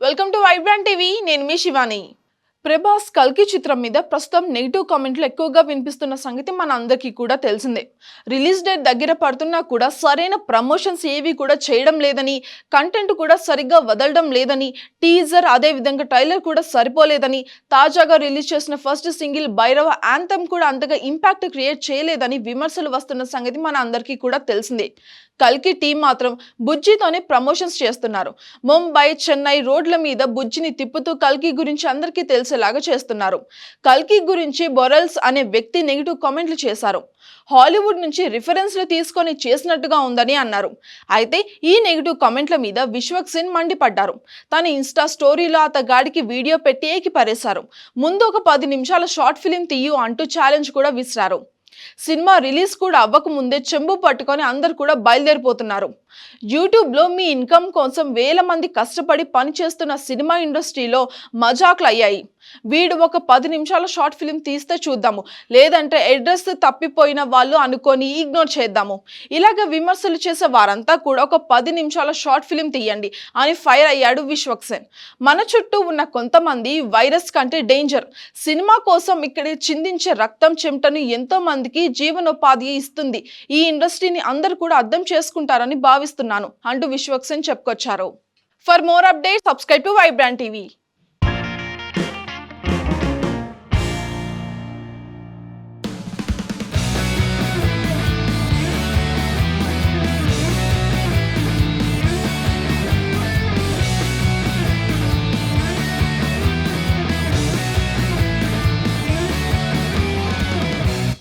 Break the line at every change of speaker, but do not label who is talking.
Welcome to Vibrant TV. నేను మీ శివాని. ప్రభాస్ కల్కి చిత్రం మీద ప్రస్తుతం నెగిటివ్ కామెంట్లు ఎక్కువగా వినిపిస్తున్న సంగతి మన అందరికీ కూడా తెలిసిందే. రిలీజ్ డేట్ దగ్గర పడుతున్నా కూడా సరైన ప్రమోషన్స్ ఏవి కూడా చేయడం లేదని, కంటెంట్ కూడా సరిగ్గా వదలడం లేదని, టీజర్ అదే విధంగా ట్రైలర్ కూడా సరిపోలేదని, తాజాగా రిలీజ్ చేసిన ఫస్ట్ సింగిల్ భైరవ యాంథమ్ కూడా అంతగా ఇంపాక్ట్ క్రియేట్ చేయలేదని విమర్శలు వస్తున్న సంగతి మన అందరికీ కూడా తెలిసిందే. కల్కి టీం మాత్రం బుజ్జితోనే ప్రమోషన్స్ చేస్తున్నారు. ముంబై, చెన్నై రోడ్ల మీద బుజ్జిని తిప్పుతూ కల్కి గురించి అందరికీ తెలిసేలాగా చేస్తున్నారు. కల్కి గురించి బొరెల్స్ అనే వ్యక్తి నెగిటివ్ కామెంట్లు చేశారు. హాలీవుడ్ నుంచి రిఫరెన్స్లు తీసుకొని చేసినట్టుగా ఉందని అన్నారు. అయితే ఈ నెగిటివ్ కామెంట్ల మీద విశ్వక్ సేన్ మండిపడ్డారు. తన ఇన్స్టా స్టోరీలో అతగాడికి వీడియో పెట్టి ఏకిపరేశారు. ముందు ఒక 10 నిమిషాల షార్ట్ ఫిలిం తీయు అంటూ ఛాలెంజ్ కూడా విసిరారు. సినిమా రిలీజ్ కూడా అవ్వక ముందే చెంబు పట్టుకొని అందరు కూడా బయలుదేరిపోతున్నారు. యూట్యూబ్లో మీ ఇన్కమ్ కోసం వేల మంది కష్టపడి పనిచేస్తున్న సినిమా ఇండస్ట్రీలో మజాకులు అయ్యాయి. వీడు ఒక 10 నిమిషాల షార్ట్ ఫిలిం తీస్తే చూద్దాము, లేదంటే అడ్రస్ తప్పిపోయిన వాళ్ళు అనుకొని ఇగ్నోర్ చేద్దాము. ఇలాగ విమర్శలు చేసే వారంతా కూడా ఒక 10 నిమిషాల షార్ట్ ఫిలిం తీయండి అని ఫైర్ అయ్యాడు విశ్వక్ సేన్. మన చుట్టూ ఉన్న కొంతమంది వైరస్ కంటే డేంజర్. సినిమా కోసం ఇక్కడ చిందించే రక్తం చెమటను ఎంతో మందికి జీవనోపాధి ఇస్తుంది. ఈ ఇండస్ట్రీని అందరూ కూడా అర్థం చేసుకుంటారని భావిస్తున్నాను అంటూ విశ్వక్ సేన్ చెప్పుకొచ్చారు. For more updates subscribe to Vibrant TV.